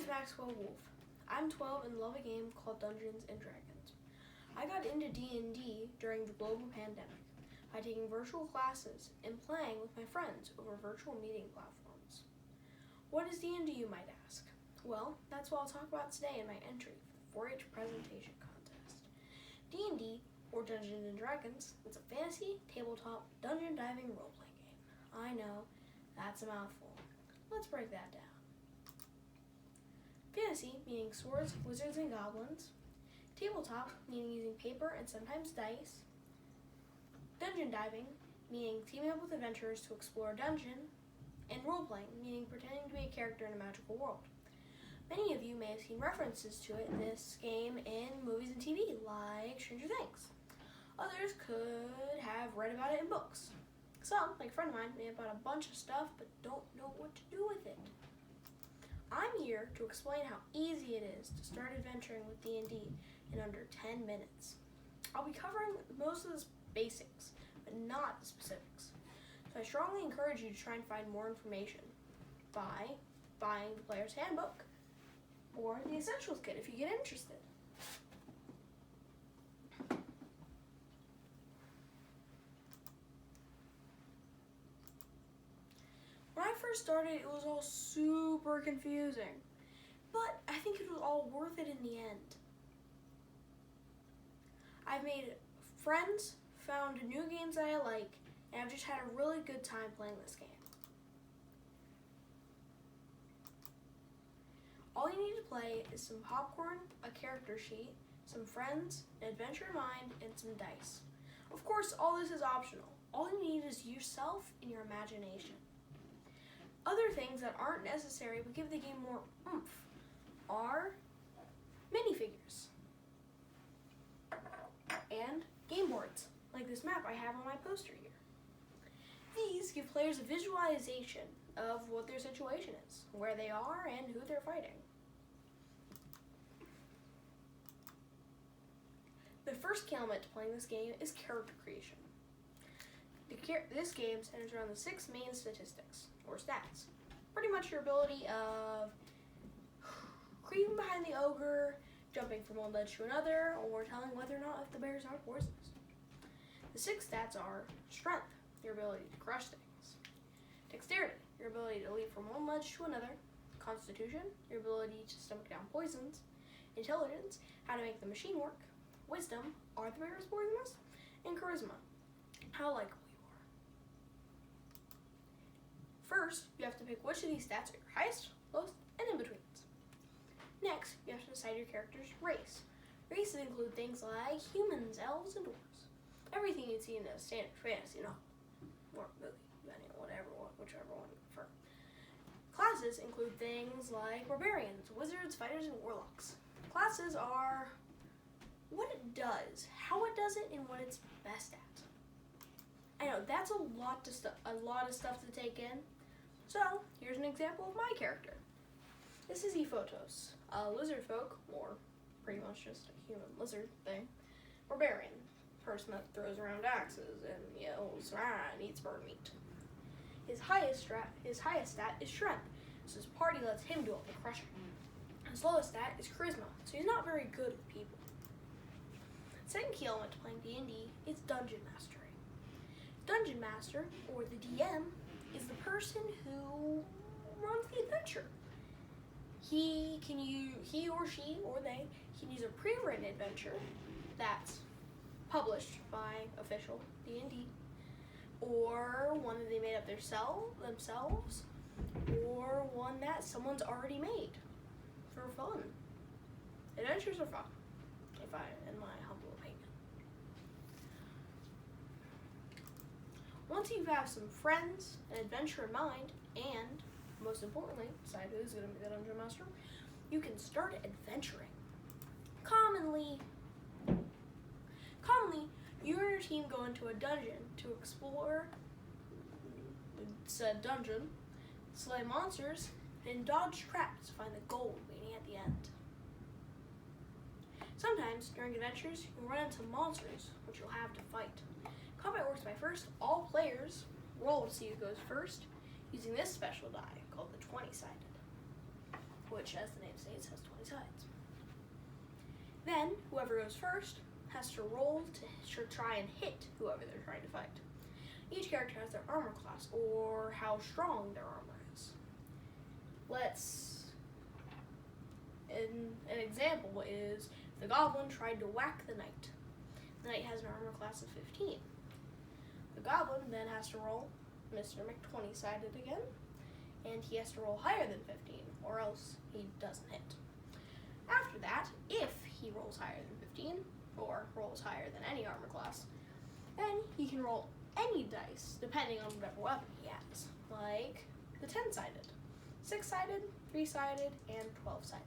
name's Maxwell Wolf. I'm 12 and love a game called Dungeons and Dragons. I got into D&D during the global pandemic by taking virtual classes and playing with my friends over virtual meeting platforms. What is D&D, you might ask? Well, that's what I'll talk about today in my entry for the 4-H presentation contest. D&D, or Dungeons and Dragons, is a fantasy, tabletop, dungeon diving role-playing game. I know, that's a mouthful. Let's break that down. Fantasy, meaning swords, wizards, and goblins. Tabletop, meaning using paper and sometimes dice. Dungeon diving, meaning teaming up with adventurers to explore a dungeon. And role-playing, meaning pretending to be a character in a magical world. Many of you may have seen references to this game in movies and TV, like Stranger Things. Others could have read about it in books. Some, like a friend of mine, may have bought a bunch of stuff but don't know what to do with it. I'm here to explain how easy it is to start adventuring with D&D in under 10 minutes. I'll be covering most of the basics, but not the specifics. So I strongly encourage you to try and find more information by buying the Player's Handbook or the Essentials Kit if you get interested. When I first started, it was all super confusing, but I think it was all worth it in the end. I've made friends, found new games that I like, and I've just had a really good time playing this game. All you need to play is some popcorn, a character sheet, some friends, an adventure in mind, and some dice. Of course, all this is optional. All you need is yourself and your imagination. Other things that aren't necessary but give the game more oomph are minifigures and game boards, like this map I have on my poster here. These give players a visualization of what their situation is, where they are, and who they're fighting. The first key element to playing this game is character creation. This game centers around the 6 main statistics, or stats. Pretty much your ability of creeping behind the ogre, jumping from one ledge to another, or telling whether or not if the bears are poisonous. The 6 stats are strength, your ability to crush things. Dexterity, your ability to leap from one ledge to another. Constitution, your ability to stomach down poisons. Intelligence, how to make the machine work. Wisdom, are the bears poisonous? And charisma, how likable you are. First, you have to pick which of these stats are your highest, lowest, and in-betweens. Next, you have to decide your character's race. Races include things like humans, elves, and dwarves. Everything you'd see in a standard fantasy novel or movie, depending on whichever one you prefer. Classes include things like barbarians, wizards, fighters, and warlocks. Classes are what it does, how it does it, and what it's best at. I know that's a lot of stuff to take in. So here's an example of my character. This is Ephotos, a lizard folk, or pretty much just a human lizard thing. Barbarian, person that throws around axes and yells and eats bird meat. His highest stat is strength, so his party lets him do all the crushing. His lowest stat is charisma, so he's not very good with people. Second key element to playing D&D is dungeon mastery. Dungeon master, or the DM, is the person who runs the adventure. He or she or they can use a pre-written adventure that's published by official D&D, or one that they made up themselves, or one that someone's already made for fun. Adventures are fun, in my humble opinion. Once you have some friends, an adventure in mind, and most importantly, decide who's going to be the dungeon master, you can start adventuring. Commonly, you and your team go into a dungeon to explore said dungeon, slay monsters, and dodge traps to find the gold waiting at the end. Sometimes, during adventures, you'll run into monsters, which you'll have to fight. Combat works by first, all players roll to see who goes first, using this special die called the 20-sided, which which, as the name states, has 20 sides. Then, whoever goes first has to roll to try and hit whoever they're trying to fight. Each character has their armor class, or how strong their armor is. An example is the goblin tried to whack the knight. The knight has an armor class of 15. The goblin then has to roll Mr. McTwenty-sided again, and he has to roll higher than 15, or else he doesn't hit. After that, if he rolls higher than 15, or rolls higher than any armor class, then he can roll any dice, depending on whatever weapon he has, like the 10-sided, 6-sided, 3-sided, and 12-sided.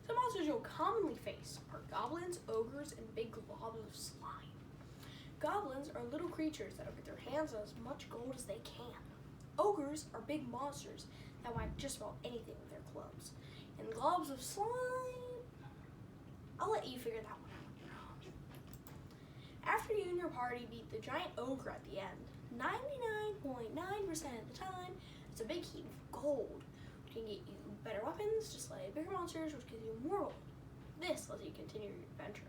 The monsters you'll commonly face are goblins, ogres, and big globs of slime. Goblins are little creatures that will get their hands on as much gold as they can. Ogres are big monsters that whack just about anything with their clubs. And globs of slime, I'll let you figure that one out on your own. After you and your party beat the giant ogre at the end, 99.9% of the time, it's a big heap of gold, which can get you better weapons to slay bigger monsters, which gives you more gold. This lets you continue your adventure.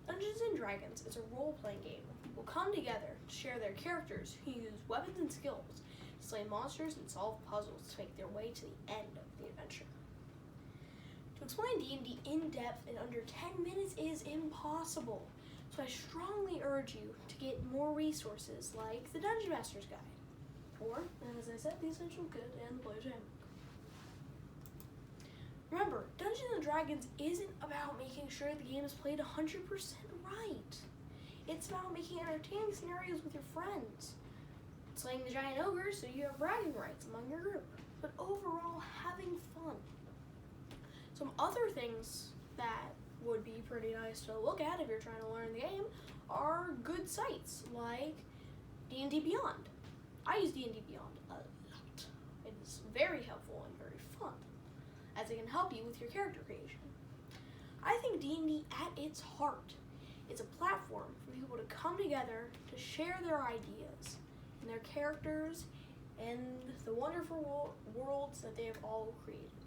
Dungeons & Dragons is a role-playing game where people come together to share their characters who use weapons and skills to slay monsters and solve puzzles to make their way to the end of the adventure. To explain D&D in depth in under 10 minutes is impossible, so I strongly urge you to get more resources like the Dungeon Master's Guide, or, as I said, the Essential Guide and the Player's Handbook. Remember, Dungeons & Dragons isn't about making sure the game is played 100% right. It's about making entertaining scenarios with your friends, slaying the giant ogre so you have bragging rights among your group, but overall having fun. Some other things that would be pretty nice to look at if you're trying to learn the game are good sites like D&D Beyond. I use D&D Beyond a lot. It is very helpful and very fun, as it can help you with your character creation. I think D&D at its heart is a platform for people to come together to share their ideas and their characters and the wonderful worlds that they have all created.